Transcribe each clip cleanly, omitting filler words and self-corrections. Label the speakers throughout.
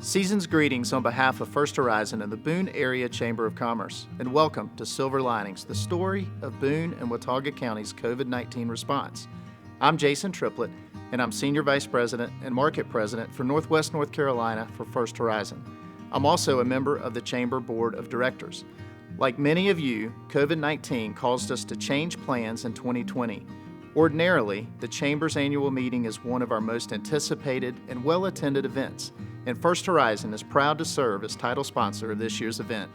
Speaker 1: Season's greetings on behalf of First Horizon and the Boone Area Chamber of Commerce, and welcome to Silver Linings, the story of Boone and Watauga County's COVID-19 response. I'm Jason Triplett, and I'm Senior Vice President and Market President for Northwest North Carolina for First Horizon. I'm also a member of the Chamber Board of Directors. Like many of you, COVID-19 caused us to change plans in 2020. Ordinarily, the Chamber's annual meeting is one of our most anticipated and well-attended events, and First Horizon is proud to serve as title sponsor of this year's event,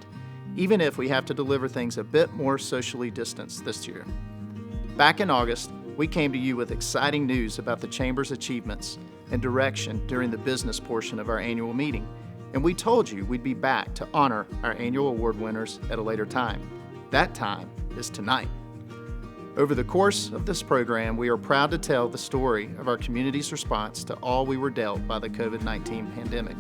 Speaker 1: even if we have to deliver things a bit more socially distanced this year. Back in August, we came to you with exciting news about the Chamber's achievements and direction during the business portion of our annual meeting, and we told you we'd be back to honor our annual award winners at a later time. That time is tonight. Over the course of this program, we are proud to tell the story of our community's response to all we were dealt by the COVID-19 pandemic.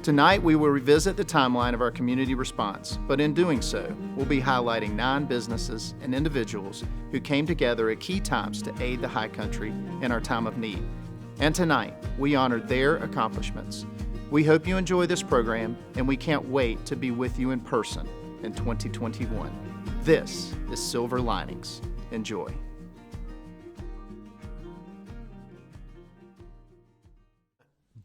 Speaker 1: Tonight, we will revisit the timeline of our community response, but in doing so, we'll be highlighting 9 businesses and individuals who came together at key times to aid the High Country in our time of need. And tonight, we honor their accomplishments. We hope you enjoy this program, and we can't wait to be with you in person in 2021. This is Silver Linings. Enjoy.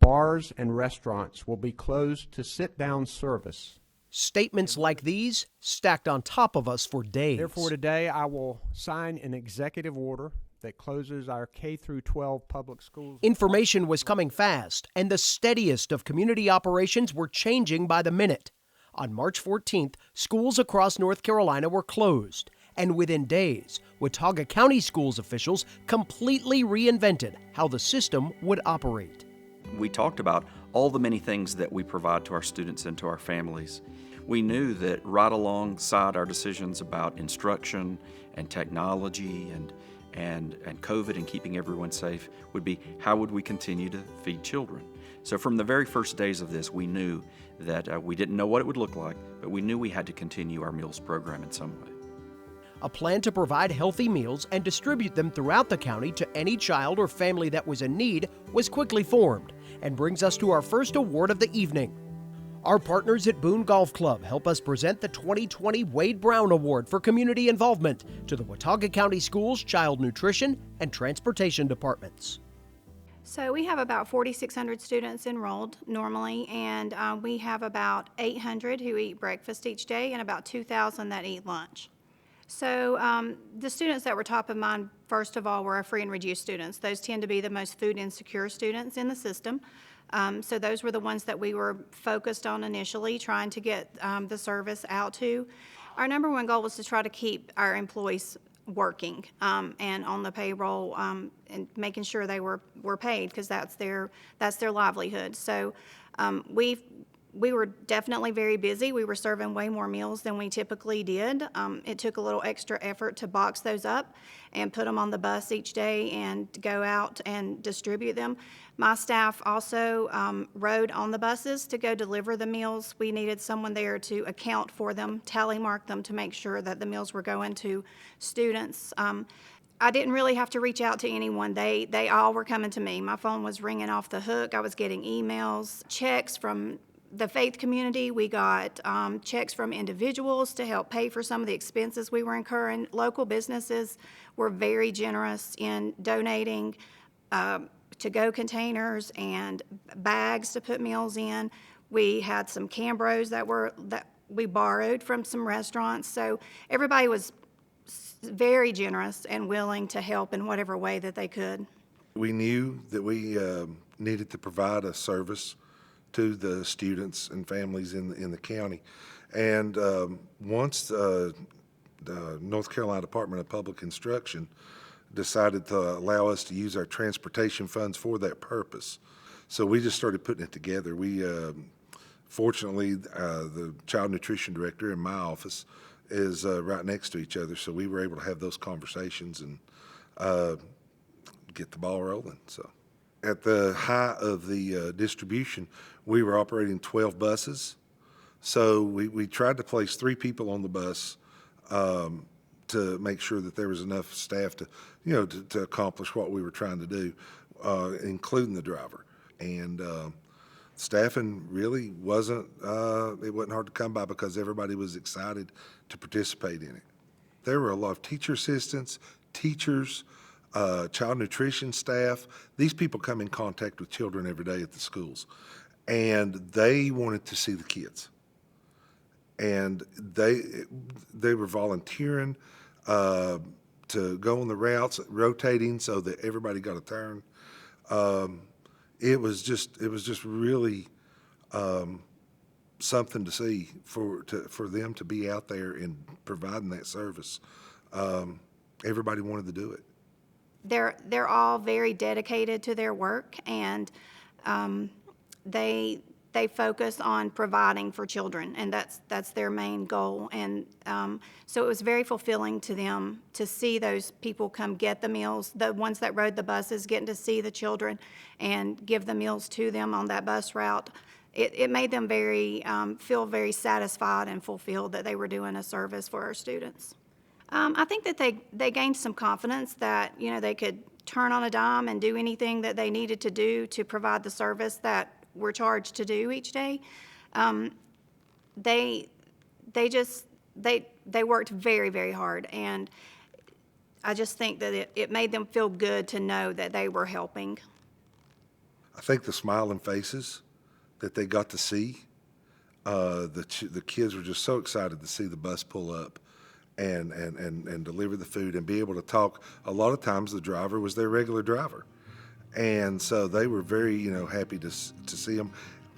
Speaker 2: Bars and restaurants will be closed to sit-down service.
Speaker 3: Statements like these stacked on top of us for days.
Speaker 2: Therefore, today I will sign an executive order that closes our K-12 public schools.
Speaker 3: Information was coming fast, and the steadiest of community operations were changing by the minute. On March 14th, schools across North Carolina were closed. And within days, Watauga County Schools officials completely reinvented how the system would operate.
Speaker 4: We talked about all the many things that we provide to our students and to our families. We knew that right alongside our decisions about instruction and technology and COVID and keeping everyone safe would be how would we continue to feed children. So from the very first days of this, we knew that we didn't know what it would look like, but we knew we had to continue our meals program in some way.
Speaker 3: A plan to provide healthy meals and distribute them throughout the county to any child or family that was in need was quickly formed and brings us to our first award of the evening. Our partners at Boone Golf Club help us present the 2020 Wade Brown Award for Community Involvement to the Watauga County Schools Child Nutrition and Transportation Departments.
Speaker 5: So we have about 4,600 students enrolled normally, and we have about 800 who eat breakfast each day and about 2,000 that eat lunch. So the students that were top of mind, first of all, were our free and reduced students. Those tend to be the most food insecure students in the system. So those were the ones that we were focused on initially, trying to get the service out to. Our number one goal was to try to keep our employees working and on the payroll and making sure they were paid, because that's their livelihood. So we were definitely very busy. We were serving way more meals than we typically did. It took a little extra effort to box those up and put them on the bus each day and go out and distribute them. My staff also rode on the buses to go deliver the meals. We needed someone there to account for them, tally mark them to make sure that the meals were going to students. I didn't really have to reach out to anyone. They all were coming to me. My phone was ringing off the hook. I was getting emails, checks from the faith community. We got checks from individuals to help pay for some of the expenses we were incurring. Local businesses were very generous in donating to-go containers and bags to put meals in. We had some Cambros that we borrowed from some restaurants. So everybody was very generous and willing to help in whatever way that they could.
Speaker 6: We knew that we needed to provide a service to the students and families in the county. And once the North Carolina Department of Public Instruction decided to allow us to use our transportation funds for that purpose, so we just started putting it together. We fortunately, the child nutrition director in my office is right next to each other, so we were able to have those conversations and get the ball rolling. So at the height of the distribution, we were operating 12 buses. So we tried to place 3 people on the bus to make sure that there was enough staff to, to accomplish what we were trying to do, including the driver. And Staffing really wasn't, it wasn't hard to come by because everybody was excited to participate in it. There were a lot of teacher assistants, teachers, child nutrition staff. These people come in contact with children every day at the schools, and they wanted to see the kids. And they were volunteering to go on the routes, rotating so that everybody got a turn. It was just really something to see for them to be out there and providing that service. Everybody wanted to do it.
Speaker 5: They're all very dedicated to their work, and they focus on providing for children, and that's their main goal. And so it was very fulfilling to them to see those people come get the meals, the ones that rode the buses, getting to see the children and give the meals to them on that bus route. It made them feel very satisfied and fulfilled that they were doing a service for our students. I think that they gained some confidence that, you know, they could turn on a dime and do anything that they needed to do to provide the service that we're charged to do each day. They worked very, very hard, and I just think that it made them feel good to know that they were helping.
Speaker 6: I think the smiling faces that they got to see, the kids were just so excited to see the bus pull up and deliver the food and be able to talk. A lot of times the driver was their regular driver. And so they were very, you know, happy to see them.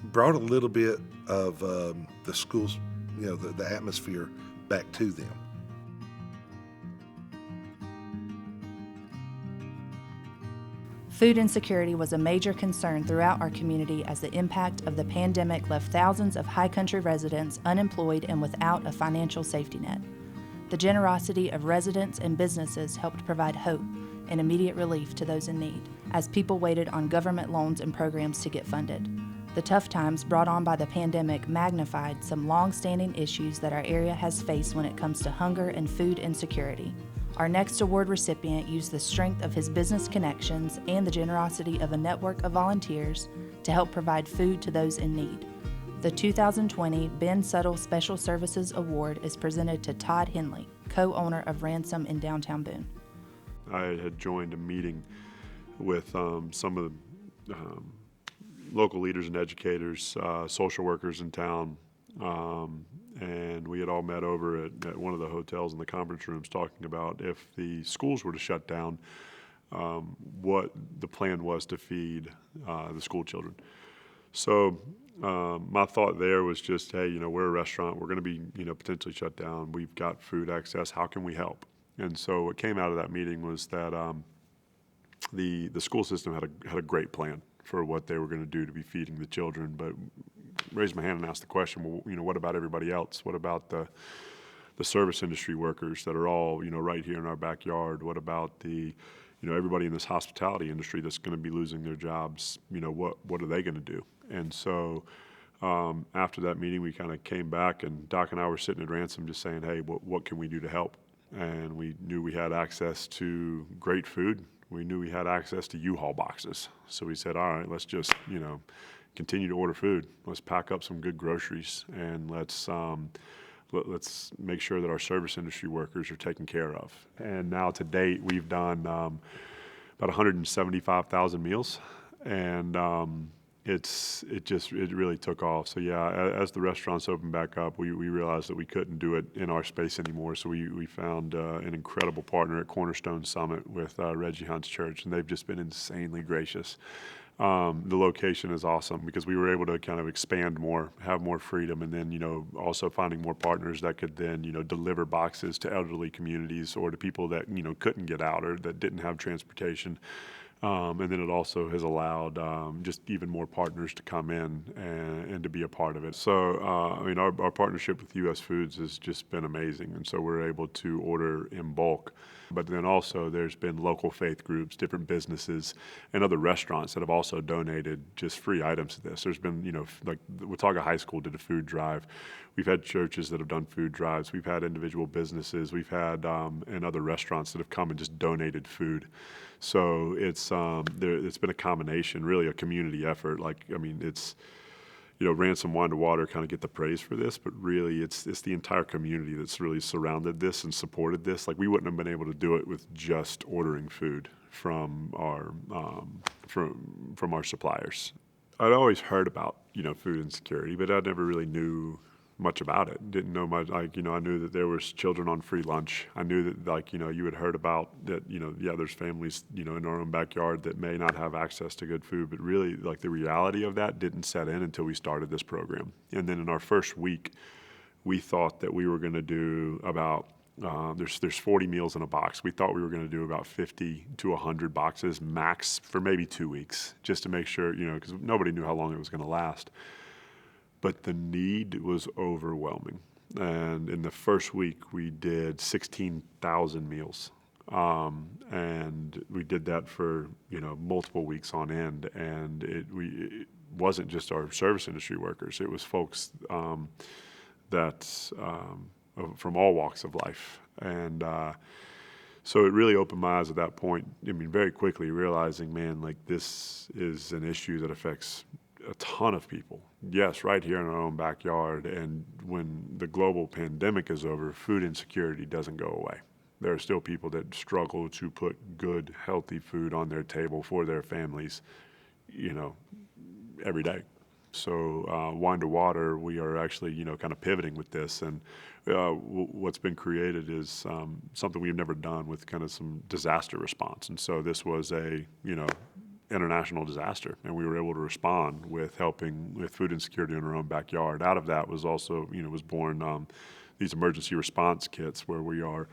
Speaker 6: Brought a little bit of the school's, you know, the atmosphere back to them.
Speaker 7: Food insecurity was a major concern throughout our community as the impact of the pandemic left thousands of high country residents unemployed and without a financial safety net. The generosity of residents and businesses helped provide hope and immediate relief to those in need, as people waited on government loans and programs to get funded. The tough times brought on by the pandemic magnified some long-standing issues that our area has faced when it comes to hunger and food insecurity. Our next award recipient used the strength of his business connections and the generosity of a network of volunteers to help provide food to those in need. The 2020 Ben Suttle Special Services Award is presented to Todd Henley, co-owner of RANSOM in downtown Boone.
Speaker 8: I had joined a meeting with some of the local leaders and educators, social workers in town, and we had all met over at one of the hotels in the conference rooms talking about if the schools were to shut down, what the plan was to feed the school children. So my thought there was just, hey, you know, we're a restaurant, we're going to be, you know, potentially shut down, we've got food access, how can we help? And so what came out of that meeting was that the school system had a great plan for what they were going to do to be feeding the children, but raised my hand and asked the question, well, you know, what about everybody else? What about the service industry workers that are all, you know, right here in our backyard? What about the, you know, everybody in this hospitality industry that's going to be losing their jobs? You know, what are they going to do? And so after that meeting, we kind of came back, and Doc and I were sitting at RANSOM just saying, hey, what can we do to help? And we knew we had access to great food. We knew we had access to U-Haul boxes. So we said, all right, let's just, you know, continue to order food. Let's pack up some good groceries, and let's make sure that our service industry workers are taken care of. And now to date, we've done about 175,000 meals, and it really took off. So yeah, as the restaurants opened back up, we realized that we couldn't do it in our space anymore. So we found an incredible partner at Cornerstone Summit with Reggie Hunt's church, and they've just been insanely gracious. The location is awesome because we were able to kind of expand more, have more freedom, and then, you know, also finding more partners that could then, you know, deliver boxes to elderly communities or to people that, you know, couldn't get out or that didn't have transportation. And then it also has allowed just even more partners to come in and to be a part of it. So, I mean, our partnership with US Foods has just been amazing. And so we're able to order in bulk. But then also there's been local faith groups, different businesses, and other restaurants that have also donated just free items to this. There's been, you know, like Watauga High School did a food drive. We've had churches that have done food drives. We've had individual businesses. We've had and other restaurants that have come and just donated food. So it's been a combination, really a community effort. Like, I mean, it's RANSOM Wine to Water kind of get the praise for this, but really it's the entire community that's really surrounded this and supported this. Like, we wouldn't have been able to do it with just ordering food from our from our suppliers. I'd always heard about, food insecurity, but I never really knew much about it. Didn't know much. I knew that there was children on free lunch. I knew that, you had heard about that, there's families, in our own backyard that may not have access to good food, but really, the reality of that didn't set in until we started this program. And then in our first week, we thought that we were going to do about, there's 40 meals in a box. We thought we were going to do about 50 to 100 boxes max for maybe 2 weeks, just to make sure, because nobody knew how long it was going to last. But the need was overwhelming. And in the first week, we did 16,000 meals. And we did that for, multiple weeks on end. And it wasn't just our service industry workers. It was folks from all walks of life. And so it really opened my eyes at that point. Very quickly realizing, man, this is an issue that affects a ton of people. Yes, right here in our own backyard. And when the global pandemic is over, food insecurity doesn't go away. There are still people that struggle to put good, healthy food on their table for their families, every day. So Wine to Water, we are actually, kind of pivoting with this. And what's been created is something we've never done with kind of some disaster response. And so this was a, international disaster, and we were able to respond with helping with food insecurity in our own backyard. Out of that was also, was born these emergency response kits where we are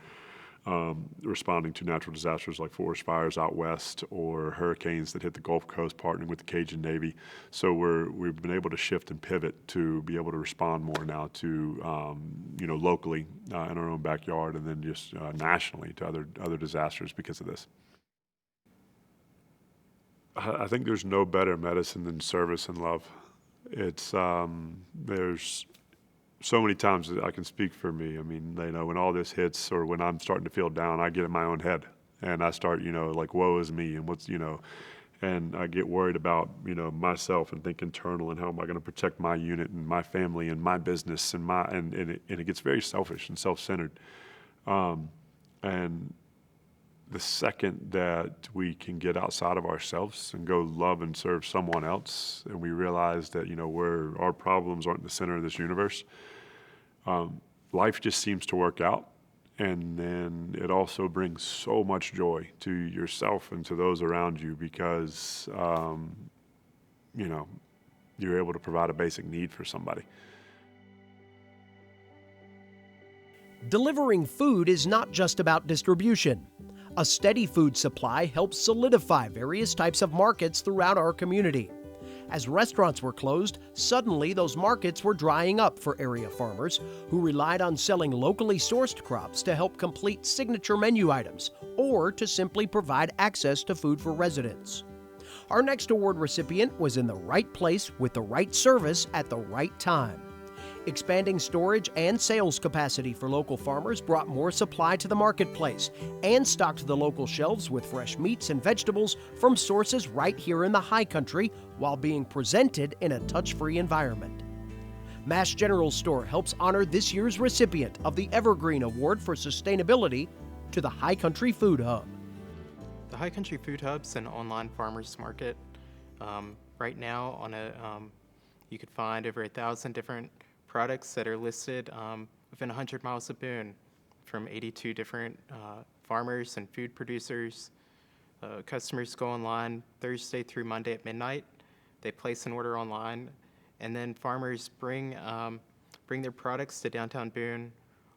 Speaker 8: responding to natural disasters like forest fires out west or hurricanes that hit the Gulf Coast, partnering with the Cajun Navy. So we've been able to shift and pivot to be able to respond more now to, locally in our own backyard, and then just nationally to other disasters because of this. I think there's no better medicine than service and love. It's there's so many times that I can speak for me. When all this hits or when I'm starting to feel down, I get in my own head and I start, woe is me and what's, and I get worried about, myself and think internal and how am I going to protect my unit and my family and my business and it gets very selfish and self-centered. And the second that we can get outside of ourselves and go love and serve someone else, and we realize that, our problems aren't the center of this universe, life just seems to work out. And then it also brings so much joy to yourself and to those around you because, you're able to provide a basic need for somebody.
Speaker 3: Delivering food is not just about distribution. A steady food supply helps solidify various types of markets throughout our community. As restaurants were closed, suddenly those markets were drying up for area farmers who relied on selling locally sourced crops to help complete signature menu items or to simply provide access to food for residents. Our next award recipient was in the right place with the right service at the right time. Expanding storage and sales capacity for local farmers brought more supply to the marketplace and stocked the local shelves with fresh meats and vegetables from sources right here in the high country while being presented in a touch-free environment. Mass General Store helps honor this year's recipient of the everGREEN Award for Sustainability to the High Country Food Hub.
Speaker 9: The High Country Food Hub's an online farmers market. Right now, you could find over 1,000 different products that are listed within 100 miles of Boone from 82 different farmers and food producers. Customers go online Thursday through Monday at midnight. They place an order online, and then farmers bring their products to downtown Boone.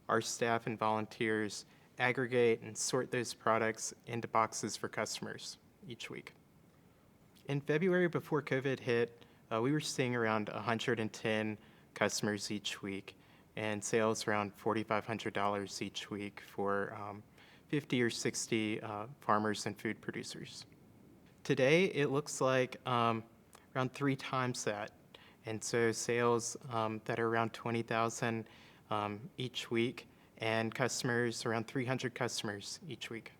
Speaker 9: Our staff and volunteers aggregate and sort those products into boxes for customers each week. In February, before COVID hit, we were seeing around 110 customers each week and sales around $4,500 each week for 50 or 60 farmers and food producers. Today, it looks like around 3 times that. And so sales that are around 20,000 each week and customers, around 300 customers each week.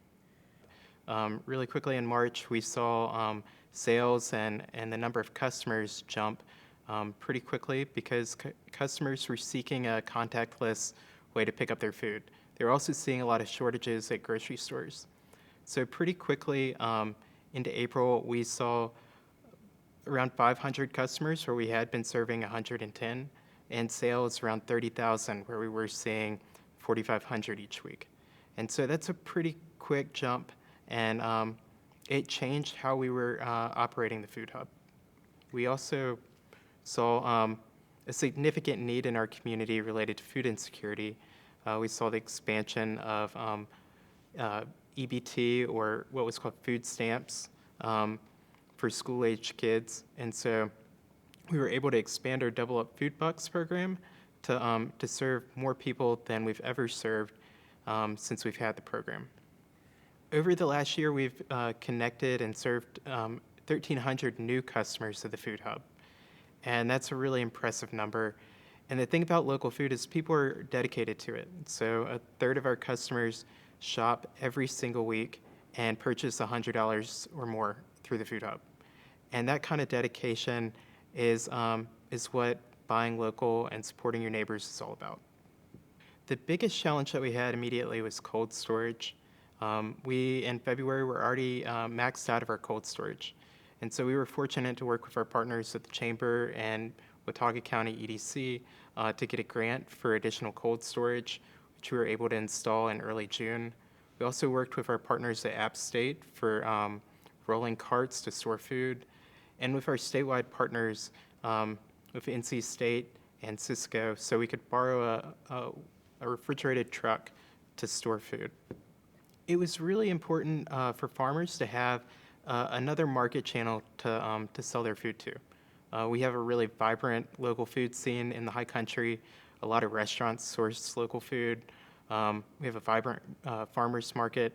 Speaker 9: Really quickly in March, we saw sales and the number of customers jump pretty quickly because customers were seeking a contactless way to pick up their food. They were also seeing a lot of shortages at grocery stores. So pretty quickly into April, we saw around 500 customers where we had been serving 110, and sales around 30,000 where we were seeing 4,500 each week. And so that's a pretty quick jump, and it changed how we were operating the food hub. We also saw a significant need in our community related to food insecurity. We saw the expansion of EBT, or what was called food stamps, for school-aged kids. And so we were able to expand our Double Up Food Bucks program to serve more people than we've ever served since we've had the program. Over the last year, we've connected and served 1,300 new customers to the Food Hub. And that's a really impressive number. And the thing about local food is people are dedicated to it. So a third of our customers shop every single week and purchase $100 or more through the Food Hub. And that kind of dedication is what buying local and supporting your neighbors is all about. The biggest challenge that we had immediately was cold storage. We, in February, were already maxed out of our cold storage. And so we were fortunate to work with our partners at the Chamber and Watauga County EDC to get a grant for additional cold storage, which we were able to install in early June. We also worked with our partners at App State for rolling carts to store food, and with our statewide partners with NC State and Cisco, so we could borrow a refrigerated truck to store food. It was really important for farmers to have another market channel to sell their food to. We have a really vibrant local food scene in the high country. A lot of restaurants source local food. We have a vibrant farmers market.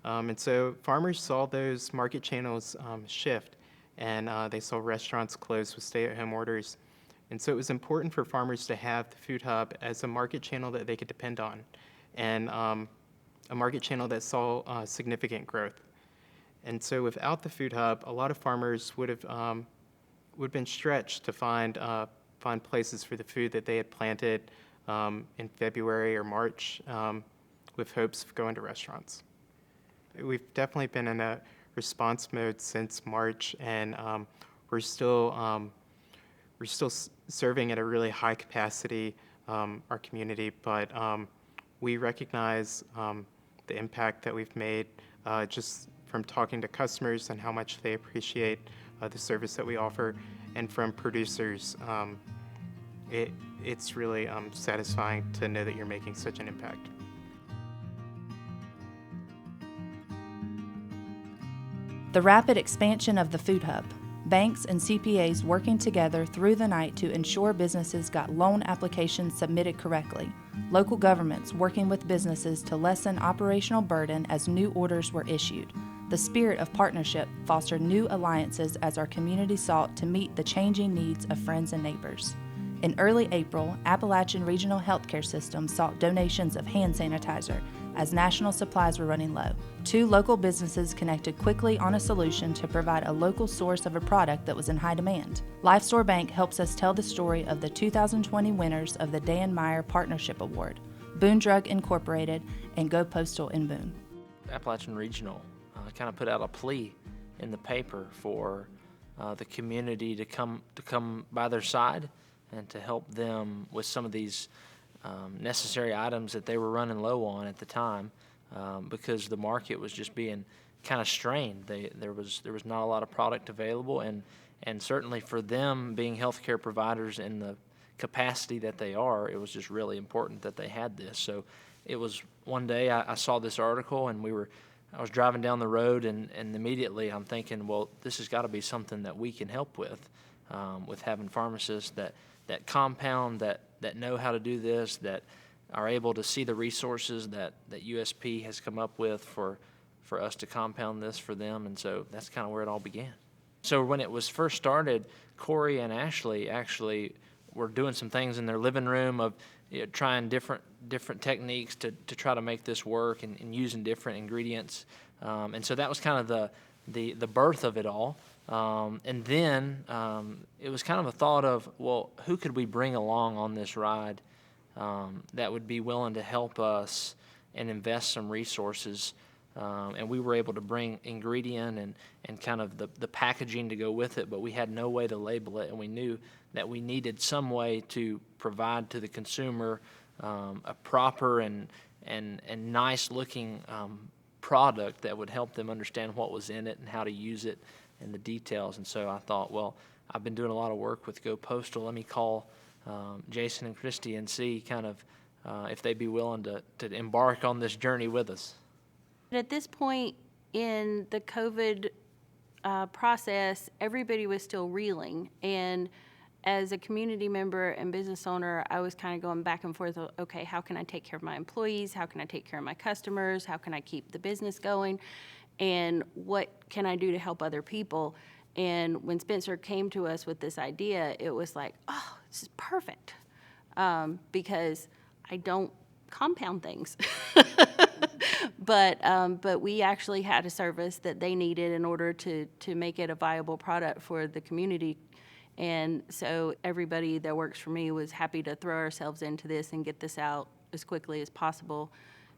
Speaker 9: And so farmers saw those market channels shift, and they saw restaurants close with stay-at-home orders. And so it was important for farmers to have the Food Hub as a market channel that they could depend on, and a market channel that saw significant growth. And so without the Food Hub, a lot of farmers would have been stretched to find places for the food that they had planted in February or March with hopes of going to restaurants. We've definitely been in a response mode since March, and we're still serving at a really high capacity our community, but we recognize the impact that we've made just from talking to customers and how much they appreciate the service that we offer, and from producers. It's really satisfying to know that you're making such an impact.
Speaker 7: The rapid expansion of the Food Hub, banks and CPAs working together through the night to ensure businesses got loan applications submitted correctly, local governments working with businesses to lessen operational burden as new orders were issued. The spirit of partnership fostered new alliances as our community sought to meet the changing needs of friends and neighbors. In early April, Appalachian Regional Healthcare System sought donations of hand sanitizer as national supplies were running low. 2 local businesses connected quickly on a solution to provide a local source of a product that was in high demand. LifeStore Bank helps us tell the story of the 2020 winners of the Dan Meyer Partnership Award, Boone Drug Incorporated and Go Postal in Boone.
Speaker 10: Appalachian Regional kind of put out a plea in the paper for the community to come by their side and to help them with some of these necessary items that they were running low on at the time, because the market was just being kind of strained. There was not a lot of product available, and certainly for them being healthcare providers in the capacity that they are, it was just really important that they had this. So it was one day I saw this article, and I was driving down the road, and immediately I'm thinking, well, this has got to be something that we can help with having pharmacists that compound, that know how to do this, that are able to see the resources that USP has come up with for us to compound this for them. And so that's kind of where it all began. So when it was first started, Corey and Ashley actually were doing some things in their living room of trying different techniques to try to make this work, and using different ingredients. And so that was kind of the birth of it all. And then it was kind of a thought of, well, who could we bring along on this ride that would be willing to help us and invest some resources. And we were able to bring ingredient and kind of the packaging to go with it, but we had no way to label it, and we knew that we needed some way to provide to the consumer a proper and nice looking product that would help them understand what was in it and how to use it and the details. And so I thought, well, I've been doing a lot of work with Go Postal. Let me call Jason and Christy and see kind of if they'd be willing to embark on this journey with us.
Speaker 11: At this point in the COVID process, everybody was still reeling. And as a community member and business owner, I was kind of going back and forth, okay, how can I take care of my employees? How can I take care of my customers? How can I keep the business going? And what can I do to help other people? And when Spencer came to us with this idea, it was like, oh, this is perfect, because I don't compound things. But we actually had a service that they needed in order to make it a viable product for the community. And so everybody that works for me was happy to throw ourselves into this and get this out as quickly as possible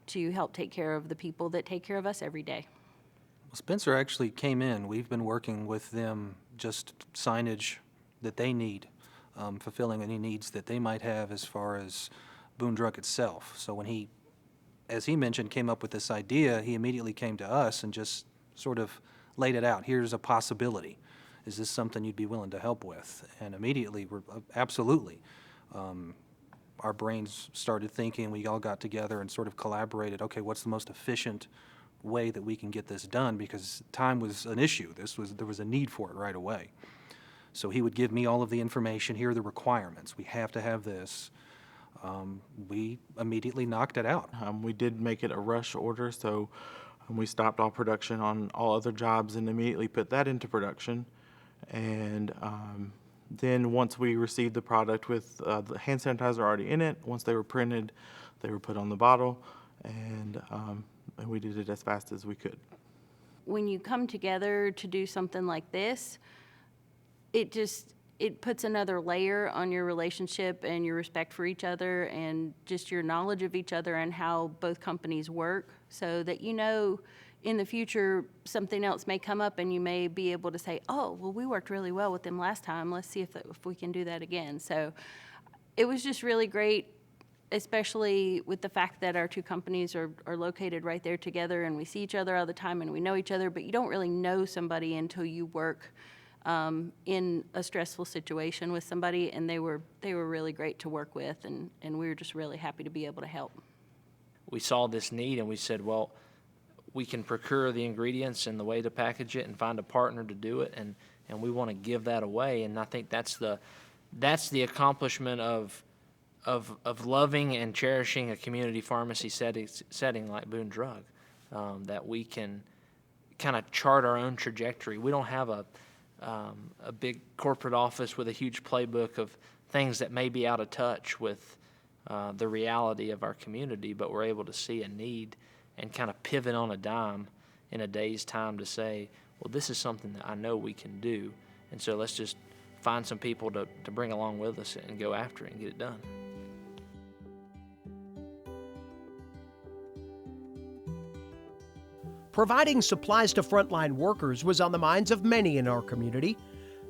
Speaker 11: to help take care of the people that take care of us every day.
Speaker 12: Well, Spencer actually came in. We've been working with them, just signage that they need, fulfilling any needs that they might have as far as Boone Drug itself. So when he, as he mentioned, came up with this idea, he immediately came to us and just sort of laid it out. Here's a possibility. Is this something you'd be willing to help with? And immediately, we're absolutely. Our brains started thinking. We all got together and sort of collaborated. Okay, what's the most efficient way that we can get this done? Because time was an issue. There was a need for it right away. So he would give me all of the information. Here are the requirements. We have to have this. We immediately knocked it out.
Speaker 13: We did make it a rush order, so we stopped all production on all other jobs and immediately put that into production. And then once we received the product with the hand sanitizer already in it, once they were printed, they were put on the bottle, and we did it as fast as we could.
Speaker 11: When you come together to do something like this, it puts another layer on your relationship and your respect for each other and just your knowledge of each other and how both companies work, so that you know in the future something else may come up and you may be able to say, oh, well, we worked really well with them last time. Let's see if we can do that again. So it was just really great, especially with the fact that our two companies are located right there together and we see each other all the time and we know each other, but you don't really know somebody until you work in a stressful situation with somebody, and they were really great to work with, and we were just really happy to be able to help.
Speaker 10: We saw this need and we said, well, we can procure the ingredients and the way to package it and find a partner to do it, and we want to give that away. And I think that's the accomplishment of loving and cherishing a community pharmacy setting like Boone Drug, that we can kind of chart our own trajectory. We don't have a big corporate office with a huge playbook of things that may be out of touch with the reality of our community, but we're able to see a need and kind of pivot on a dime in a day's time to say, well, this is something that I know we can do, and so let's just find some people to bring along with us and go after it and get it done.
Speaker 3: Providing supplies to frontline workers was on the minds of many in our community.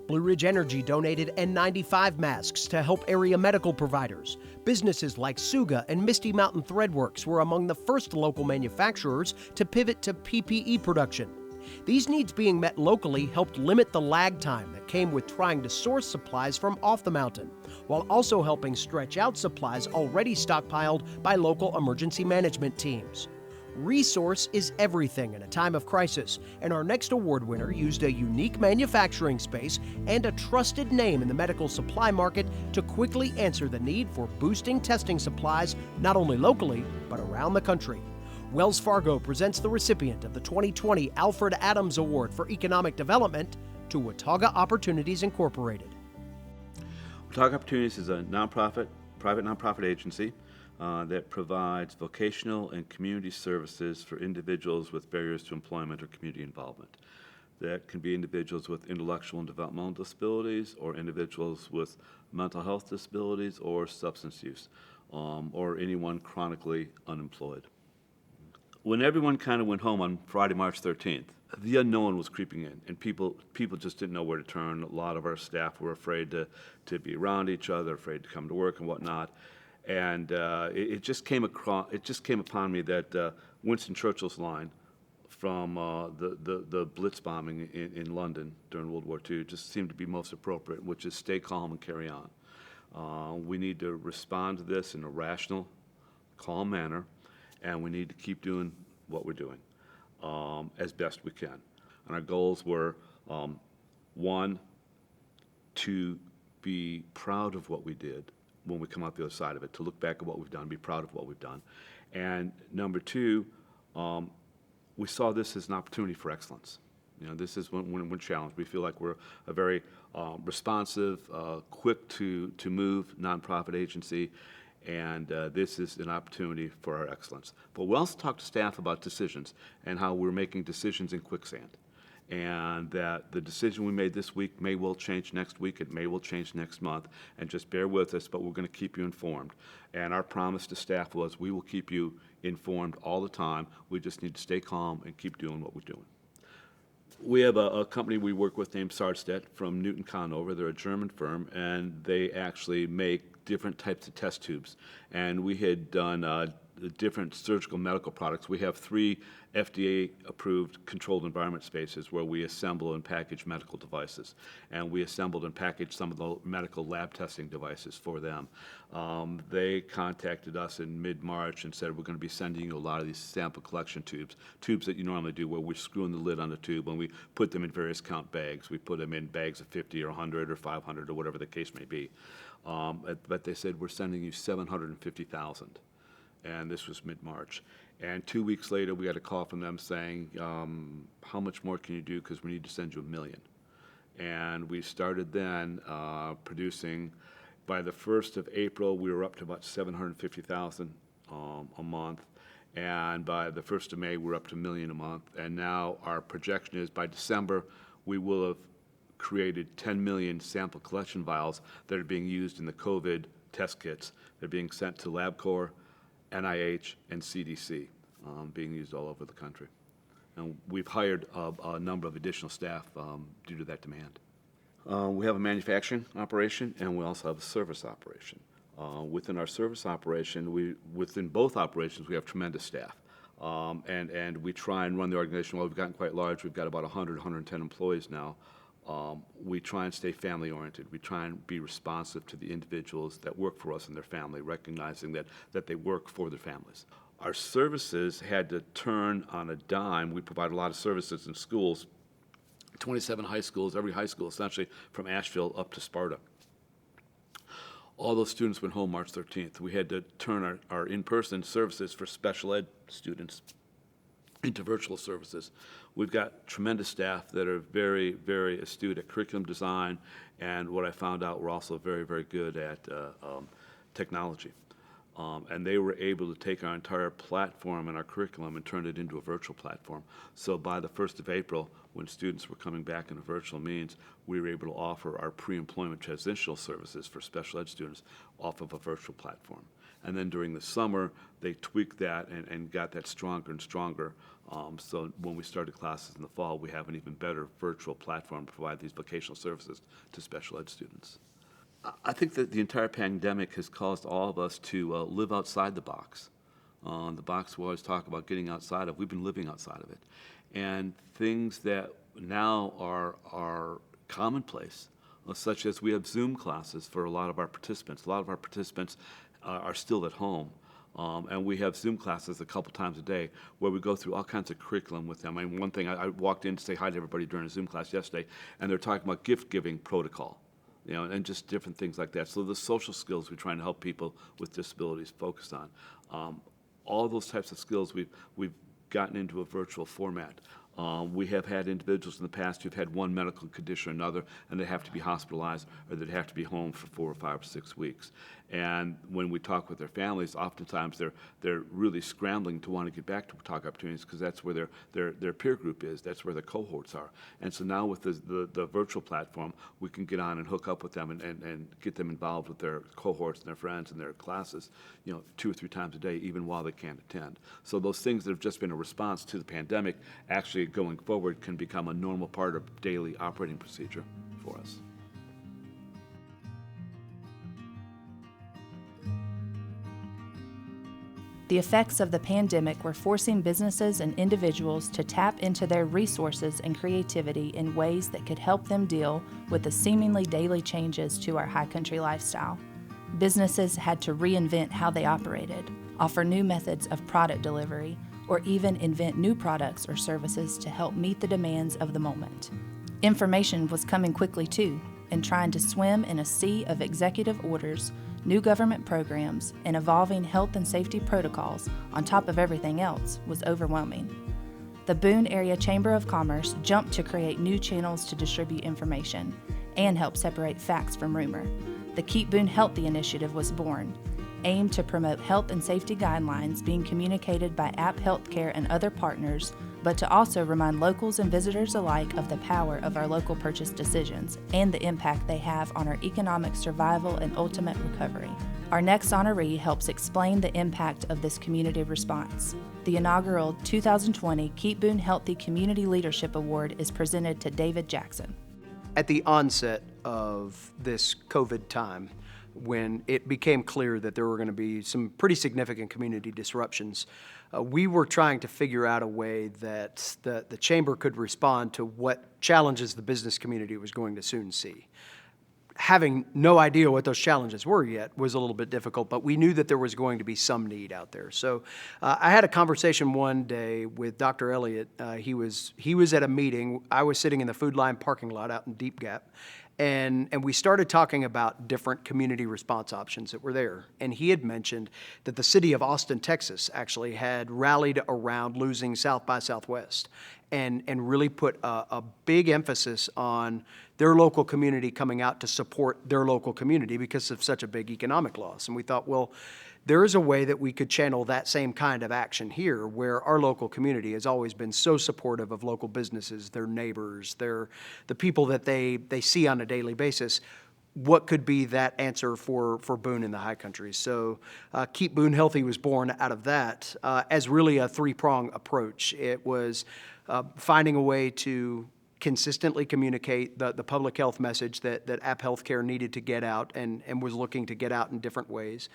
Speaker 3: Blue Ridge Energy donated N95 masks to help area medical providers. Businesses like Suga and Misty Mountain Threadworks were among the first local manufacturers to pivot to PPE production. These needs being met locally helped limit the lag time that came with trying to source supplies from off the mountain, while also helping stretch out supplies already stockpiled by local emergency management teams. Resource is everything in a time of crisis, and our next award winner used a unique manufacturing space and a trusted name in the medical supply market to quickly answer the need for boosting testing supplies not only locally, but around the country. Wells Fargo presents the recipient of the 2020 Alfred Adams Award for Economic Development to Watauga Opportunities Incorporated.
Speaker 14: Watauga Opportunities is a private nonprofit agency that provides vocational and community services for individuals with barriers to employment or community involvement. that can be individuals with intellectual and developmental disabilities, or individuals with mental health disabilities or substance use, or anyone chronically unemployed. When everyone kind of went home on Friday, March 13th, the unknown was creeping in, and people just didn't know where to turn. A lot of our staff were afraid to be around each other, afraid to come to work and whatnot. And it just came upon me that Winston Churchill's line from the Blitz bombing in London during World War II just seemed to be most appropriate, which is stay calm and carry on. We need to respond to this in a rational, calm manner, and we need to keep doing what we're doing as best we can. And our goals were, one, to be proud of what we did when we come out the other side of it, to look back at what we've done, be proud of what we've done. And number two, we saw this as an opportunity for excellence. You know, this is when we're challenged. We feel like we're a very responsive, quick to move nonprofit agency, and this is an opportunity for our excellence. But we also talked to staff about decisions and how we're making decisions in quicksand, and that the decision we made this week may well change next week, it may well change next month, and just bear with us, but we're going to keep you informed. And our promise to staff was we will keep you informed all the time. We just need to stay calm and keep doing what we're doing. We have a company we work with named Sardstedt from Newton Conover. They're a German firm, and they actually make different types of test tubes. And we had done different surgical medical products. We have 3 FDA-approved controlled environment spaces where we assemble and package medical devices. And we assembled and packaged some of the medical lab testing devices for them. They contacted us in mid-March and said, we're going to be sending you a lot of these sample collection tubes that you normally do, where we're screwing the lid on the tube and we put them in various count bags. We put them in bags of 50 or 100 or 500 or whatever the case may be. But they said, we're sending you 750,000. And this was mid-March. And 2 weeks later, we got a call from them saying, how much more can you do, because we need to send you 1 million. And we started then producing. By the 1st of April, we were up to about 750,000 a month. And by the 1st of May, we're up to 1 million a month. And now our projection is by December, we will have created 10 million sample collection vials that are being used in the COVID test kits. They're being sent to LabCorp, NIH, and CDC, being used all over the country. And we've hired a number of additional staff due to that demand. We have a manufacturing operation, and we also have a service operation. Within our service operation, within both operations, we have tremendous staff. And we try and run the organization. Well, we've gotten quite large. We've got about 100, 110 employees now. We try and stay family-oriented. We try and be responsive to the individuals that work for us and their family, recognizing that they work for their families. Our services had to turn on a dime. We provide a lot of services in schools, 27 high schools, every high school essentially from Asheville up to Sparta. All those students went home March 13th. We had to turn our in-person services for special ed students into virtual services. We've got tremendous staff that are very, very astute at curriculum design, and what I found out, we're also very, very good at technology. And they were able to take our entire platform and our curriculum and turn it into a virtual platform. So by the 1st of April, when students were coming back in a virtual means, we were able to offer our pre-employment transitional services for special ed students off of a virtual platform. And then during the summer, they tweaked that and got that stronger and stronger. So when we started classes in the fall, we have an even better virtual platform to provide these vocational services to special ed students. I think that the entire pandemic has caused all of us to live outside the box. The box we always talk about getting outside of, we've been living outside of it. And things that now are commonplace, such as we have Zoom classes for a lot of our participants. A lot of our participants are still at home. And we have Zoom classes a couple times a day where we go through all kinds of curriculum with them. I mean, one thing, I walked in to say hi to everybody during a Zoom class yesterday, and they're talking about gift-giving protocol, you know, and just different things like that. So the social skills we're trying to help people with disabilities focus on. All those types of skills we've gotten into a virtual format. We have had individuals in the past who've had one medical condition or another, and they have to be hospitalized or they have to be home for 4 or 5 or 6 weeks. And when we talk with their families, oftentimes they're really scrambling to want to get back to Watauga Opportunities because that's where their peer group is. That's where their cohorts are. And so now with the virtual platform, we can get on and hook up with them and get them involved with their cohorts and their friends and their classes, 2 or 3 times a day, even while they can't attend. So those things that have just been a response to the pandemic, actually going forward, can become a normal part of daily operating procedure for us.
Speaker 7: The effects of the pandemic were forcing businesses and individuals to tap into their resources and creativity in ways that could help them deal with the seemingly daily changes to our high country lifestyle. Businesses had to reinvent how they operated, offer new methods of product delivery, or even invent new products or services to help meet the demands of the moment. Information was coming quickly too, and trying to swim in a sea of executive orders, new government programs, and evolving health and safety protocols on top of everything else was overwhelming. The Boone Area Chamber of Commerce jumped to create new channels to distribute information and help separate facts from rumor. The Keep Boone Healthy initiative was born, aimed to promote health and safety guidelines being communicated by App Healthcare and other partners, but to also remind locals and visitors alike of the power of our local purchase decisions and the impact they have on our economic survival and ultimate recovery. Our next honoree helps explain the impact of this community response. The inaugural 2020 Keep Boone Healthy Community Leadership Award is presented to David Jackson.
Speaker 3: At the onset of this COVID time, when it became clear that there were going to be some pretty significant community disruptions, we were trying to figure out a way that the Chamber could respond to what challenges the business community was going to soon see. Having no idea what those challenges were yet was a little bit difficult, but we knew that there was going to be some need out there. So I had a conversation one day with Dr. Elliott. He was at a meeting. I was sitting in the Food Line parking lot out in Deep Gap, and we started talking about different community response options that were there. And he had mentioned that the city of Austin, Texas, actually had rallied around losing South by Southwest and really put a big emphasis on their local community coming out to support their local community because of such a big economic loss. And we thought, well, there is a way that we could channel that same kind of action here, where our local community has always been so supportive of local businesses, their neighbors, the people that they see on a daily basis. What could be that answer for Boone in the high country? So Keep Boone Healthy was born out of that as really a 3-prong approach. It was finding a way to consistently communicate the public health message that App Healthcare needed to get out and was looking to get out in different ways.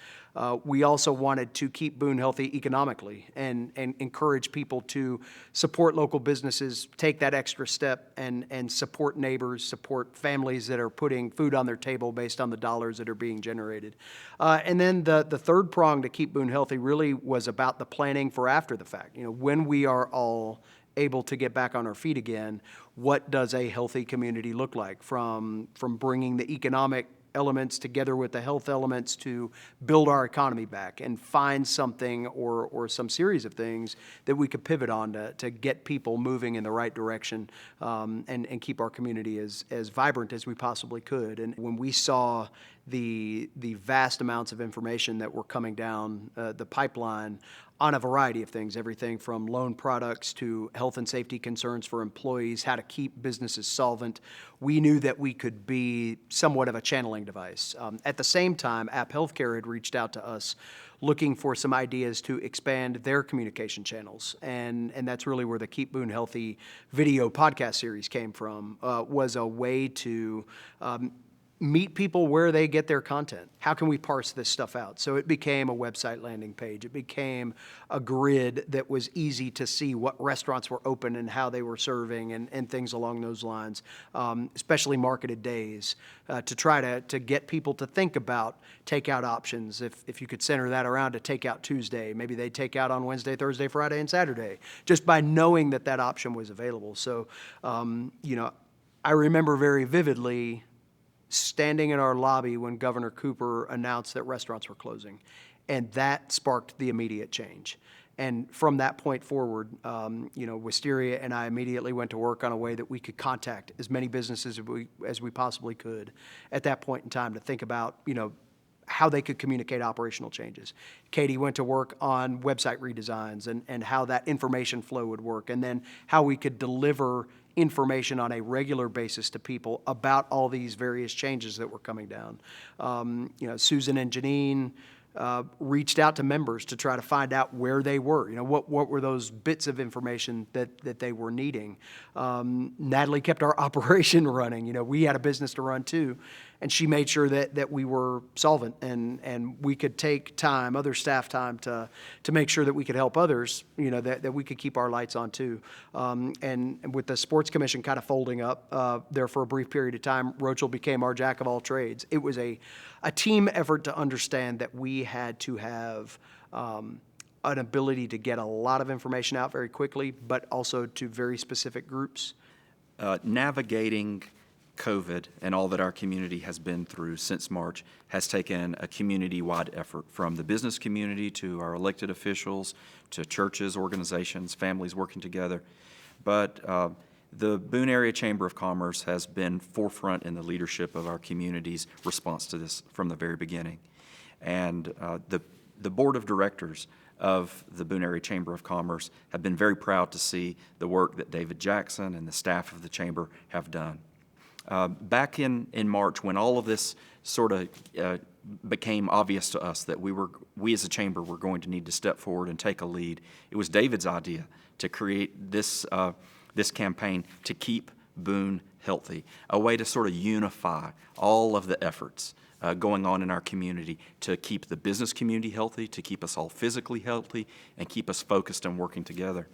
Speaker 3: We also wanted to keep Boone healthy economically and encourage people to support local businesses, take that extra step and support neighbors, support families that are putting food on their table based on the dollars that are being generated. And then the third prong to keep Boone healthy really was about the planning for after the fact. When we are all able to get back on our feet again, what does a healthy community look like? From bringing the economic elements together with the health elements to build our economy back and find something or some series of things that we could pivot on to get people moving in the right direction and keep our community as vibrant as we possibly could. And when we saw the vast amounts of information that were coming down the pipeline on a variety of things, everything from loan products to health and safety concerns for employees, how to keep businesses solvent, we knew that we could be somewhat of a channeling device. At the same time, App Healthcare had reached out to us looking for some ideas to expand their communication channels. And that's really where the Keep Boone Healthy video podcast series came from, was a way to meet people where they get their content. How can we parse this stuff out? So it became a website landing page. It became a grid that was easy to see what restaurants were open and how they were serving and things along those lines, especially marketed days, to try to get people to think about takeout options. If you could center that around a Takeout Tuesday, maybe they take out on Wednesday, Thursday, Friday, and Saturday, just by knowing that that option was available. So, I remember very vividly standing in our lobby when Governor Cooper announced that restaurants were closing. And that sparked the immediate change. And from that point forward, Wisteria and I immediately went to work on a way that we could contact as many businesses as we possibly could at that point in time to think about, how they could communicate operational changes. Katie went to work on website redesigns and how that information flow would work, and then how we could deliver information on a regular basis to people about all these various changes that were coming down. Susan and Janine reached out to members to try to find out where they were. What were those bits of information that they were needing. Natalie kept our operation running. We had a business to run too, and she made sure that we were solvent and we could take time, other staff time, to make sure that we could help others, that we could keep our lights on too. And with the Sports Commission kind of folding up there for a brief period of time, Rochelle became our jack of all trades. It was a team effort to understand that we had to have an ability to get a lot of information out very quickly, but also to very specific groups.
Speaker 4: Navigating COVID and all that our community has been through since March has taken a community-wide effort, from the business community to our elected officials to churches, organizations, families working together. But the Boone Area Chamber of Commerce has been forefront in the leadership of our community's response to this from the very beginning. And the board of directors of the Boone Area Chamber of Commerce have been very proud to see the work that David Jackson and the staff of the chamber have done. Back in March, when all of this sort of became obvious to us that we as a chamber were going to need to step forward and take a lead, it was David's idea to create this campaign to keep Boone healthy, a way to sort of unify all of the efforts going on in our community to keep the business community healthy, to keep us all physically healthy, and keep us focused and working together.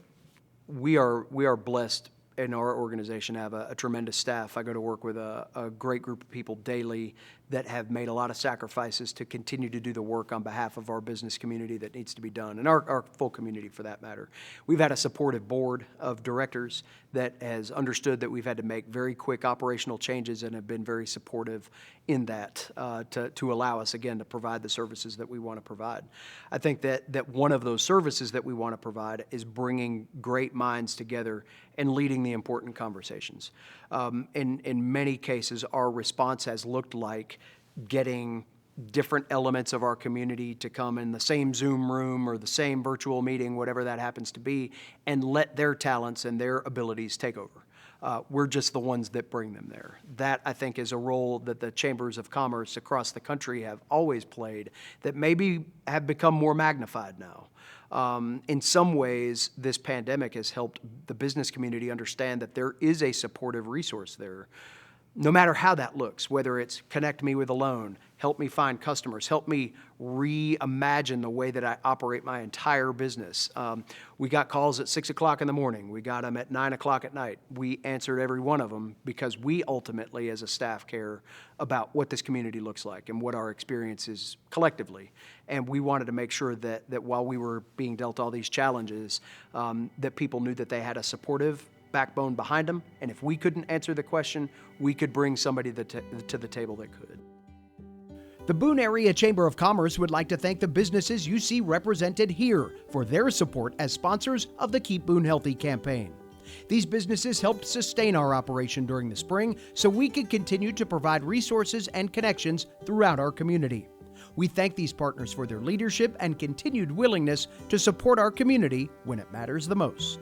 Speaker 3: We are blessed in our organization to have a tremendous staff. I go to work with a great group of people daily that have made a lot of sacrifices to continue to do the work on behalf of our business community that needs to be done, and our full community for that matter. We've had a supportive board of directors that has understood that we've had to make very quick operational changes and have been very supportive in that to allow us, again, to provide the services that we want to provide. I think that one of those services that we want to provide is bringing great minds together and leading the important conversations. In many cases, our response has looked like getting different elements of our community to come in the same Zoom room or the same virtual meeting, whatever that happens to be, and let their talents and their abilities take over. We're just the ones that bring them there. That, I think, is a role that the chambers of commerce across the country have always played that maybe have become more magnified now. In some ways, this pandemic has helped the business community understand that there is a supportive resource there. No matter how that looks, whether it's connect me with a loan, help me find customers, help me reimagine the way that I operate my entire business. We got calls at 6 o'clock in the morning. We got them at 9 o'clock at night. We answered every one of them because we ultimately, as a staff, care about what this community looks like and what our experience is collectively. And we wanted to make sure that while we were being dealt all these challenges, that people knew that they had a supportive backbone behind them, and if we couldn't answer the question, we could bring somebody to the table that could. The Boone Area Chamber of Commerce would like to thank the businesses you see represented here for their support as sponsors of the Keep Boone Healthy campaign. These businesses helped sustain our operation during the spring so we could continue to provide resources and connections throughout our community. We thank these partners for their leadership and continued willingness to support our community when it matters the most.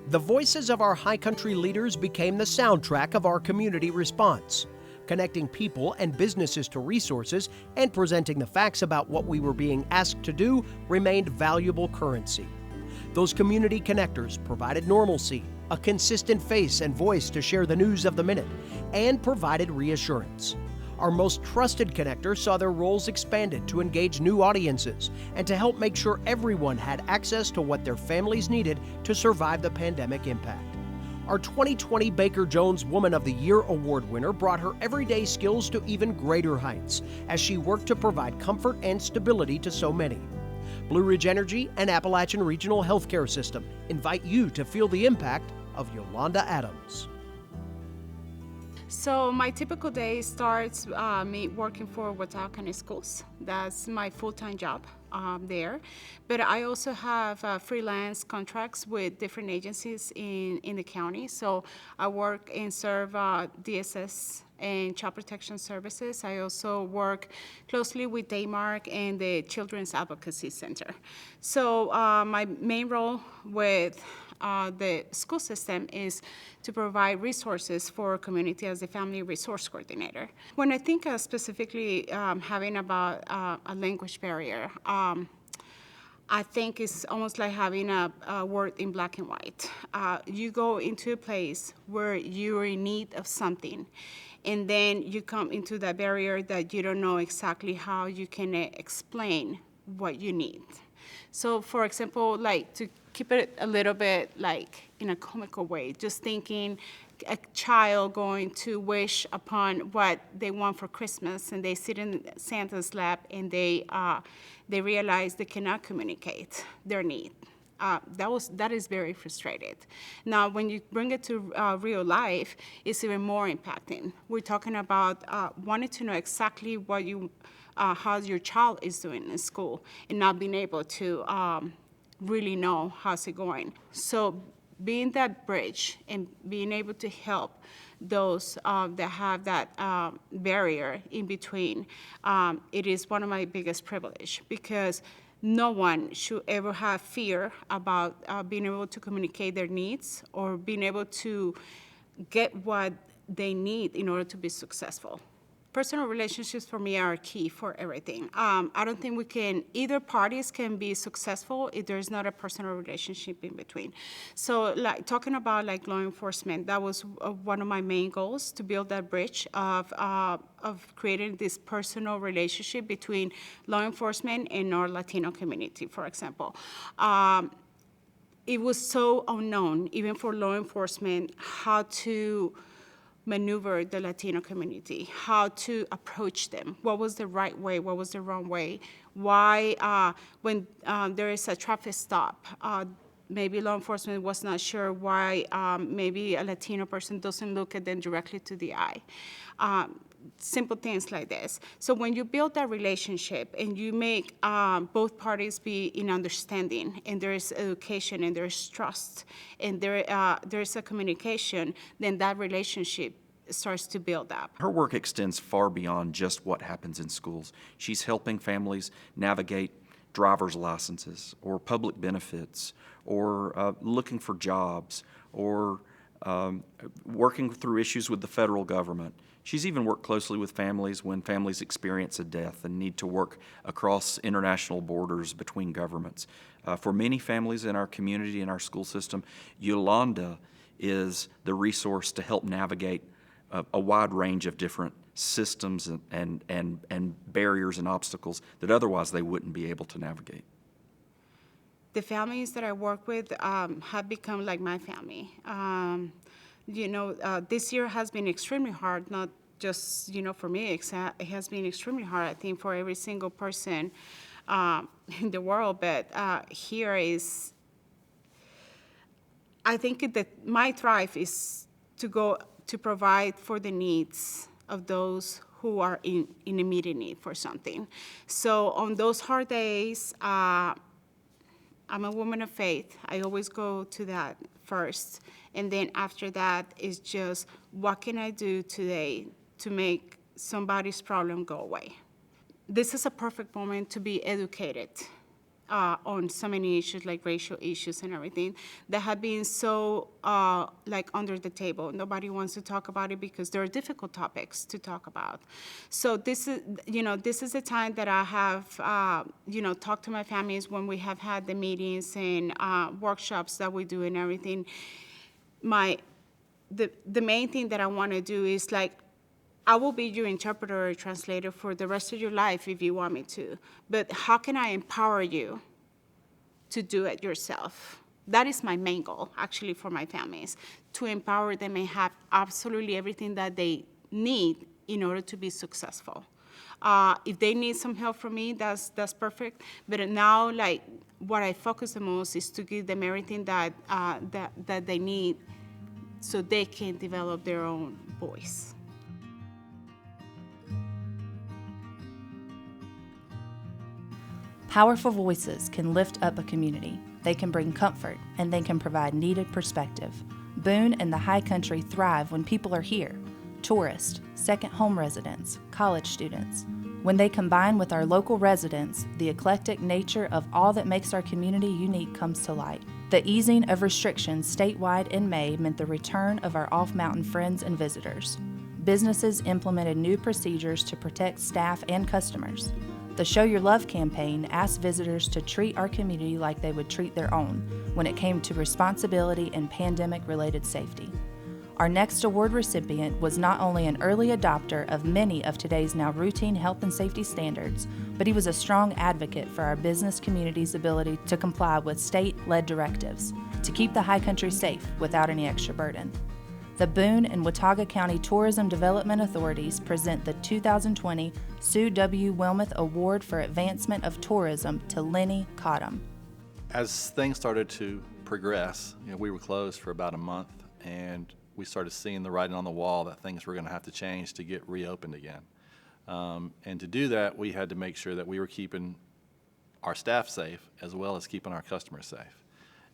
Speaker 3: The voices of our high country leaders became the soundtrack of our community response. Connecting people and businesses to resources and presenting the facts about what we were being asked to do remained valuable currency. Those community connectors provided normalcy, a consistent face and voice to share the news of the minute, and provided reassurance. Our most trusted connectors saw their roles expanded to engage new audiences and to help make sure everyone had access to what their families needed to survive the pandemic impact. Our 2020 Baker Jones Woman of the Year Award winner brought her everyday skills to even greater heights as she worked to provide comfort and stability to so many. Blue Ridge Energy and Appalachian Regional Healthcare System invite you to feel the impact of Yolanda Adams.
Speaker 15: So my typical day starts me working for Watauga schools. That's my full-time job there. But I also have freelance contracts with different agencies in the county. So I work and serve DSS and Child Protection Services. I also work closely with Daymark and the Children's Advocacy Center. So my main role with the school system is to provide resources for community as a family resource coordinator. When I think specifically having about a language barrier, I think it's almost like having a word in black and white. You go into a place where you're in need of something, and then you come into that barrier that you don't know exactly how you can explain what you need. So for example, like to keep it a little bit like in a comical way, just thinking a child going to wish upon what they want for Christmas, and they sit in Santa's lap and they realize they cannot communicate their need. That is very frustrating. Now, when you bring it to real life, it's even more impacting. We're talking about wanting to know exactly what how your child is doing in school and not being able to really know how's it going. So being that bridge and being able to help those that have that barrier in between, it is one of my biggest privilege, because no one should ever have fear about being able to communicate their needs or being able to get what they need in order to be successful. Personal relationships for me are key for everything. I don't think either parties can be successful if there's not a personal relationship in between. So like talking about like law enforcement, that was one of my main goals, to build that bridge of creating this personal relationship between law enforcement and our Latino community, for example. It was so unknown, even for law enforcement, how to maneuver the Latino community, how to approach them, what was the right way, what was the wrong way, why when there is a traffic stop, maybe law enforcement was not sure why maybe a Latino person doesn't look at them directly to the eye. Simple things like this. So when you build that relationship and you make both parties be in understanding, and there is education and there is trust and there is a communication, then that relationship starts to build up.
Speaker 4: Her work extends far beyond just what happens in schools. She's helping families navigate driver's licenses or public benefits or looking for jobs or working through issues with the federal government. She's even worked closely with families when families experience a death and need to work across international borders between governments. For many families in our community and our school system, Yolanda is the resource to help navigate a wide range of different systems and barriers and obstacles that otherwise they wouldn't be able to navigate.
Speaker 15: The families that I work with have become like my family. This year has been extremely hard, not just, for me, it has been extremely hard, I think, for every single person in the world, but here is, I think that my drive is to provide for the needs of those who are in immediate need for something. So on those hard days, I'm a woman of faith. I always go to that first. And then after that is just, what can I do today to make somebody's problem go away? This is a perfect moment to be educated on so many issues, like racial issues and everything, that have been so under the table. Nobody wants to talk about it because there are difficult topics to talk about. So this is the time that I have, talked to my families when we have had the meetings and workshops that we do and everything. The main thing that I want to do is I will be your interpreter or translator for the rest of your life if you want me to. But how can I empower you to do it yourself? That is my main goal, actually, for my families, to empower them and have absolutely everything that they need in order to be successful. If they need some help from me, that's perfect. But now, what I focus the most is to give them everything that they need so they can develop their own voice.
Speaker 7: Powerful voices can lift up a community. They can bring comfort, and they can provide needed perspective. Boone and the High Country thrive when people are here. Tourists, second home residents, college students. When they combine with our local residents, the eclectic nature of all that makes our community unique comes to light. The easing of restrictions statewide in May meant the return of our off-mountain friends and visitors. Businesses implemented new procedures to protect staff and customers. The Show Your Love campaign asked visitors to treat our community like they would treat their own when it came to responsibility and pandemic-related safety. Our next award recipient was not only an early adopter of many of today's now routine health and safety standards, but he was a strong advocate for our business community's ability to comply with state-led directives to keep the High Country safe without any extra burden. The Boone and Watauga County Tourism Development Authorities present the 2020 Sue W. Wilmoth Award for Advancement of Tourism to LENNY, COTTOM.
Speaker 16: As things started to progress, we were closed for about a month, and we started seeing the writing on the wall that things were going to have to change to get reopened again. And to do that, we had to make sure that we were keeping our staff safe as well as keeping our customers safe.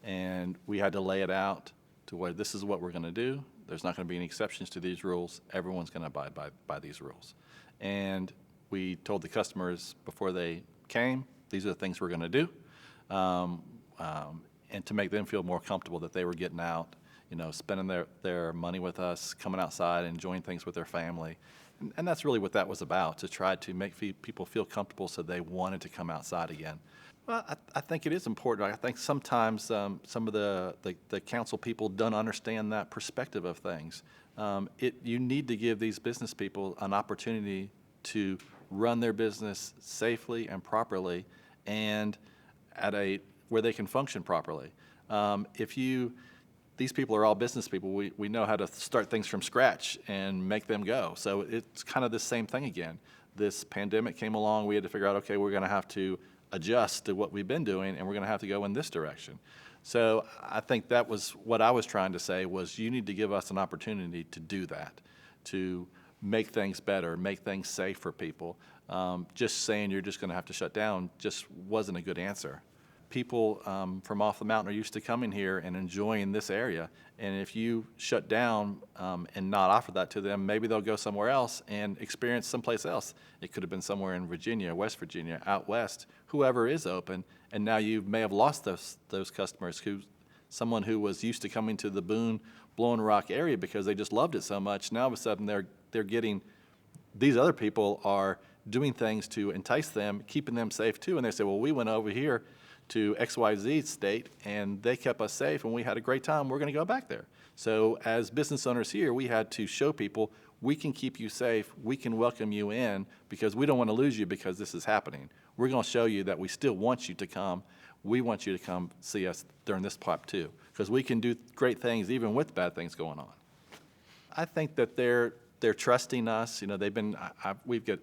Speaker 16: And we had to lay it out to where this is what we're going to do. There's not going to be any exceptions to these rules. Everyone's going to abide by these rules. And we told the customers before they came, these are the things we're going to do, and to make them feel more comfortable that they were getting out, spending their money with us, coming outside, enjoying things with their family. And that's really what that was about, to try to make people feel comfortable so they wanted to come outside again. Well, I think it is important. I think sometimes some of the council people don't understand that perspective of things. You need to give these business people an opportunity to run their business safely and properly, and where they can function properly. These people are all business people. We know how to start things from scratch and make them go. So it's kind of the same thing again. This pandemic came along. We had to figure out, okay, we're going to have to adjust to what we've been doing, and we're going to have to go in this direction. So I think that was what I was trying to say, was you need to give us an opportunity to do that, to make things better, make things safe for people. Just saying you're just going to have to shut down just wasn't a good answer. People from off the mountain are used to coming here and enjoying this area, and if you shut down and not offer that to them, maybe they'll go somewhere else and experience someplace else. It could have been somewhere in Virginia, West Virginia, out west, whoever is open, and now you may have lost those customers, someone who was used to coming to the Boone, Blowing Rock area because they just loved it so much. Now all of a sudden they're getting, these other people are doing things to entice them, keeping them safe too, and they say, well, we went over here to XYZ state and they kept us safe and we had a great time, we're going to go back there. So as business owners here, we had to show people we can keep you safe, we can welcome you in, because we don't want to lose you because this is happening. We're going to show you that we still want you to come. We want you to come see us during this part too, because we can do great things even with bad things going on. I think that they're trusting us. They've been, we've got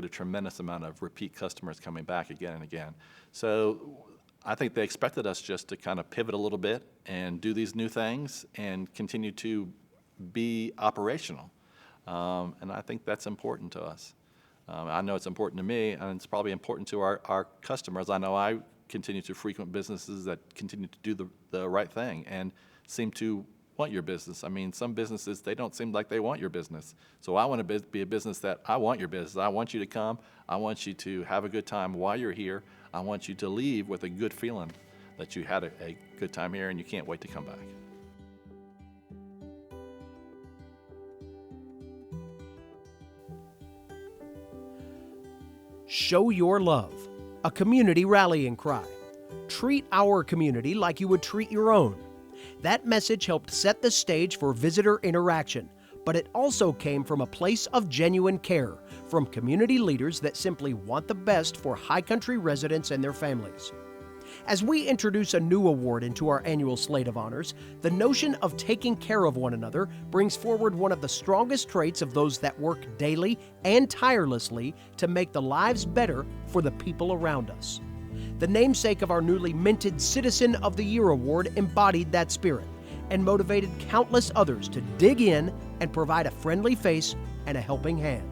Speaker 16: a tremendous amount of repeat customers coming back again and again. So I think they expected us just to kind of pivot a little bit and do these new things and continue to be operational. And I think that's important to us. I know it's important to me, and it's probably important to our customers. I know I continue to frequent businesses that continue to do the right thing and seem to want your business. I mean, some businesses, they don't seem like they want your business. So I want to be a business that I want your business. I want you to come. I want you to have a good time while you're here. I want you to leave with a good feeling that you had a good time here and you can't wait to come back.
Speaker 3: Show your love, a community rallying cry. Treat our community like you would treat your own. That message helped set the stage for visitor interaction, but it also came from a place of genuine care from community leaders that simply want the best for High Country residents and their families. As we introduce a new award into our annual slate of honors, the notion of taking care of one another brings forward one of the strongest traits of those that work daily and tirelessly to make the lives better for the people around us. The namesake of our newly minted Citizen of the Year award embodied that spirit and motivated countless others to dig in and provide a friendly face and a helping hand.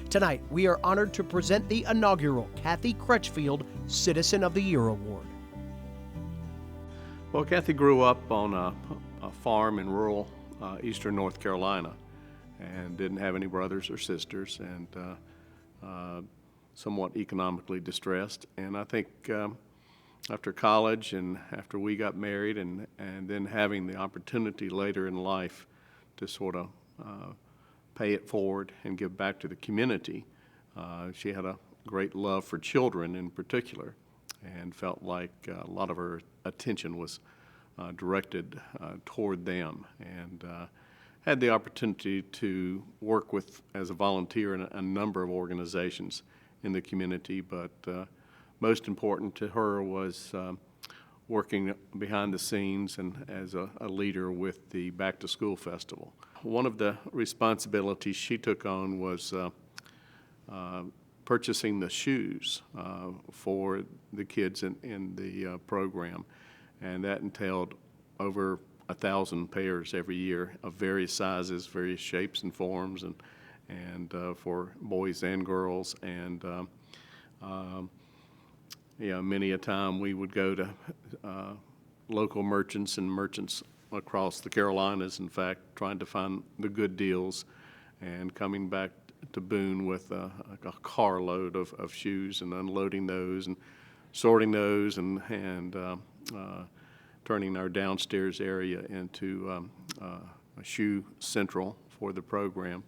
Speaker 3: Tonight, we are honored to present the inaugural Kathy Crutchfield Citizen of the Year Award.
Speaker 17: Well, Kathy grew up on a farm in rural eastern North Carolina and didn't have any brothers or sisters, and somewhat economically distressed. And I think after college and after we got married and then having the opportunity later in life to sort of pay it forward and give back to the community, she had a great love for children in particular, and felt like a lot of her attention was directed toward them, and had the opportunity to work with as a volunteer in a number of organizations in the community, but most important to her was working behind the scenes and as a leader with the Back to School Festival. One of the responsibilities she took on was purchasing the shoes for the kids in the program, and that entailed over 1,000 pairs every year of various sizes, various shapes and forms, and for boys and girls. And many a time we would go to local merchants and merchants across the Carolinas, in fact, trying to find the good deals, and coming back to Boone with a carload of shoes and unloading those and sorting those and turning our downstairs area into a shoe central for the program.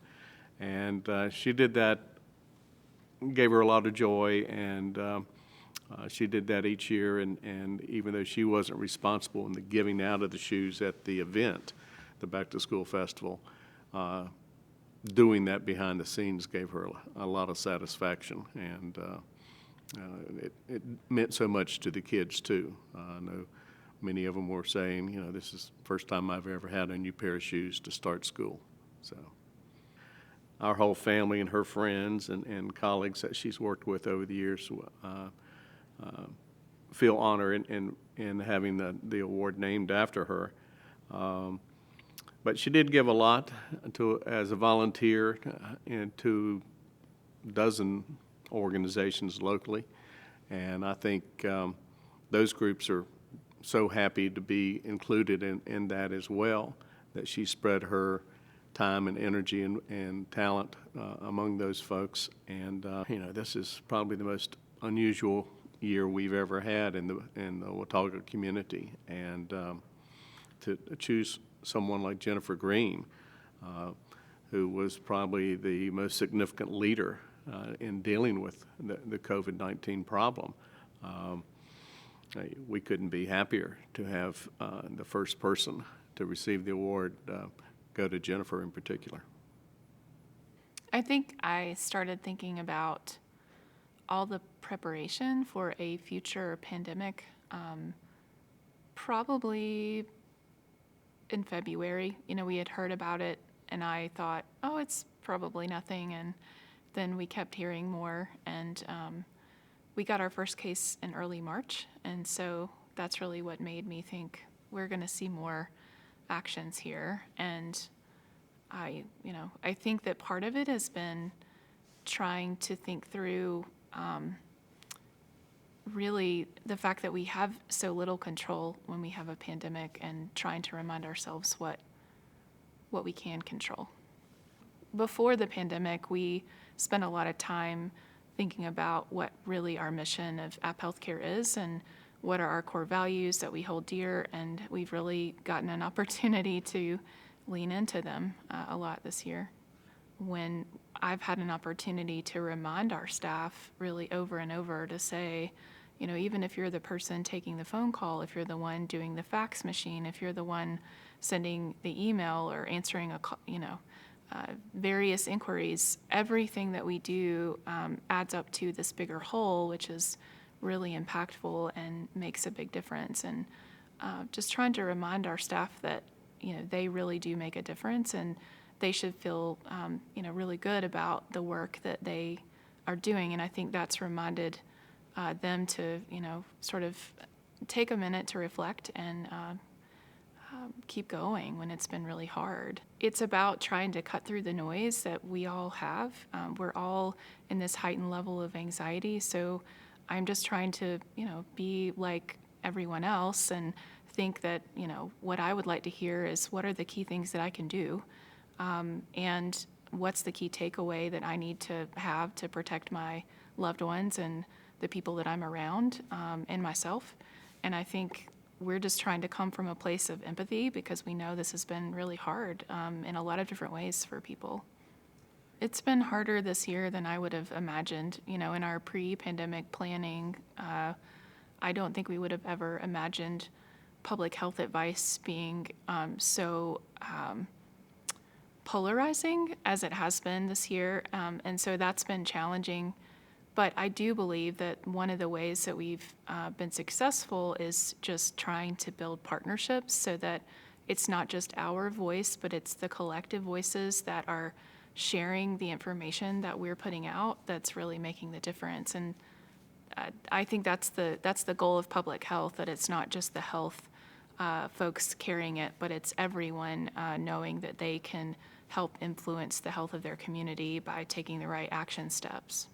Speaker 17: And she did that, gave her a lot of joy, and she did that each year, and even though she wasn't responsible in the giving out of the shoes at the event, the Back to School Festival, doing that behind the scenes gave her a lot of satisfaction, and it meant so much to the kids too. I know many of them were saying, this is the first time I've ever had a new pair of shoes to start school. So our whole family and her friends and colleagues that she's worked with over the years feel honor in having the award named after her. But she did give a lot as a volunteer to a dozen organizations locally, and I think those groups are so happy to be included in that as well, that she spread her time and energy and talent among those folks. And this is probably the most unusual year we've ever had in the Watauga community, and to choose someone like Jennifer Green, who was probably the most significant leader in dealing with the COVID-19 problem. We couldn't be happier to have the first person to receive the award go to Jennifer in particular.
Speaker 18: I think I started thinking about all the preparation for a future pandemic probably in February. We had heard about it, and I thought, oh, it's probably nothing, and then we kept hearing more, and we got our first case in early March, and so that's really what made me think we're going to see more actions here. And I think that part of it has been trying to think through really the fact that we have so little control when we have a pandemic, and trying to remind ourselves what we can control. Before the pandemic, we spent a lot of time thinking about what really our mission of App Healthcare is and what are our core values that we hold dear, and we've really gotten an opportunity to lean into them a lot this year. When I've had an opportunity to remind our staff really over and over to say, even if you're the person taking the phone call, if you're the one doing the fax machine, if you're the one sending the email or answering a call, various inquiries, everything that we do adds up to this bigger whole, which is really impactful and makes a big difference. And just trying to remind our staff that, they really do make a difference, and they should feel, really good about the work that they are doing. And I think that's reminded them to, sort of take a minute to reflect and keep going when it's been really hard. It's about trying to cut through the noise that we all have. We're all in this heightened level of anxiety, so I'm just trying to, be like everyone else and think that, what I would like to hear is what are the key things that I can do, and what's the key takeaway that I need to have to protect my loved ones and the people that I'm around, and myself. And I think we're just trying to come from a place of empathy because we know this has been really hard in a lot of different ways for people. It's been harder this year than I would have imagined. In our pre-pandemic planning, I don't think we would have ever imagined public health advice being so polarizing as it has been this year. And so that's been challenging. But I do believe that one of the ways that we've been successful is just trying to build partnerships so that it's not just our voice, but it's the collective voices that are sharing the information that we're putting out that's really making the difference. And I think that's the goal of public health, that it's not just the health folks carrying it, but it's everyone knowing that they can help influence the health of their community by taking the right action steps.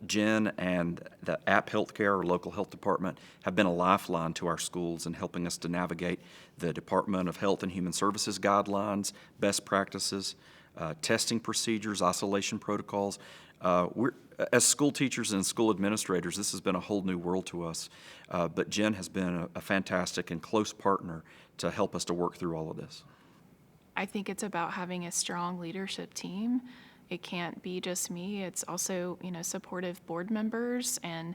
Speaker 4: Jen and the App Healthcare, or local health department, have been a lifeline to our schools in helping us to navigate the Department of Health and Human Services guidelines, best practices, testing procedures, isolation protocols. As school teachers and school administrators, this has been a whole new world to us. But Jen has been a fantastic and close partner to help us to work through all of this.
Speaker 18: I think it's about having a strong leadership team. It can't be just me. It's also, supportive board members and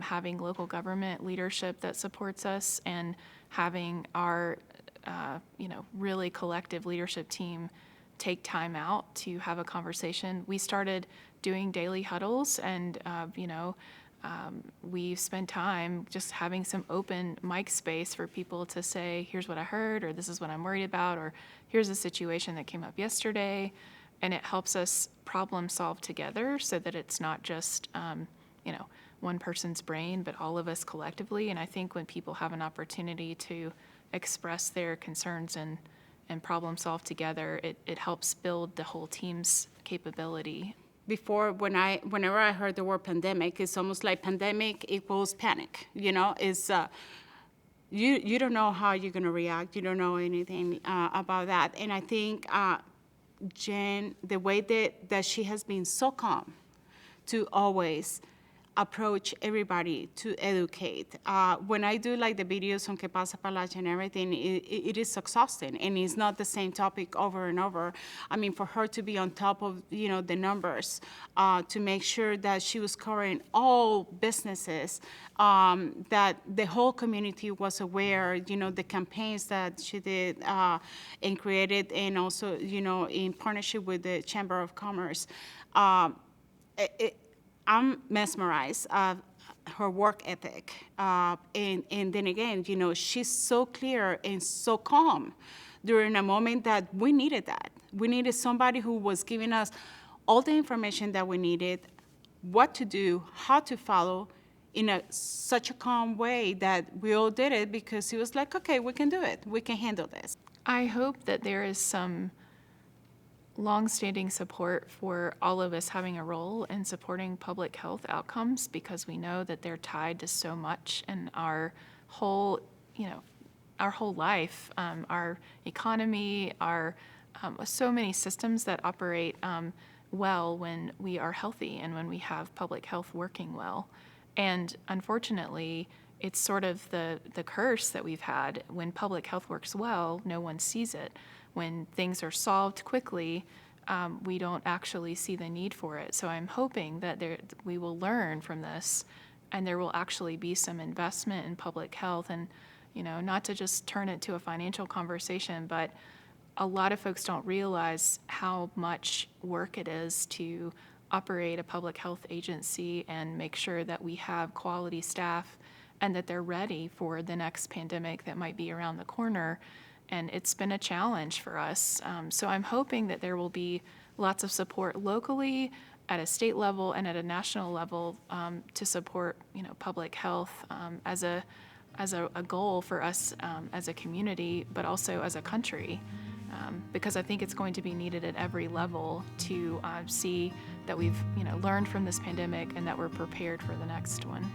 Speaker 18: having local government leadership that supports us and having our, really collective leadership team take time out to have a conversation. We started doing daily huddles and, we spent time just having some open mic space for people to say, here's what I heard, or this is what I'm worried about, or here's a situation that came up yesterday. And it helps us problem solve together so that it's not just, one person's brain, but all of us collectively. And I think when people have an opportunity to express their concerns and problem solve together, it helps build the whole team's capability.
Speaker 15: Before, whenever I heard the word pandemic, it's almost like pandemic equals panic. It's you don't know how you're going to react. You don't know anything about that. And I think Jen, the way that she has been so calm to always approach everybody to educate. When I do like the videos on Que Pasa Palache and everything, it is exhausting, and it's not the same topic over and over. I mean, for her to be on top of, the numbers, to make sure that she was covering all businesses, that the whole community was aware, the campaigns that she did and created, and also, in partnership with the Chamber of Commerce. I'm mesmerized of her work ethic. And then again, she's so clear and so calm during a moment that we needed that. We needed somebody who was giving us all the information that we needed, what to do, how to follow in such a calm way that we all did it because it was like, okay, we can do it. We can handle this.
Speaker 18: I hope that there is some longstanding support for all of us having a role in supporting public health outcomes because we know that they're tied to so much in our whole, our whole life, our economy, our so many systems that operate well when we are healthy and when we have public health working well. And unfortunately, it's sort of the curse that we've had. When public health works well, no one sees it. When things are solved quickly, we don't actually see the need for it. So I'm hoping that we will learn from this and there will actually be some investment in public health and, not to just turn it to a financial conversation, but a lot of folks don't realize how much work it is to operate a public health agency and make sure that we have quality staff and that they're ready for the next pandemic that might be around the corner. And it's been a challenge for us. So I'm hoping that there will be lots of support locally, at a state level, and at a national level to support, public health as a as a goal for us as a community, but also as a country, because I think it's going to be needed at every level to see that we've learned from this pandemic and that we're prepared for the next one.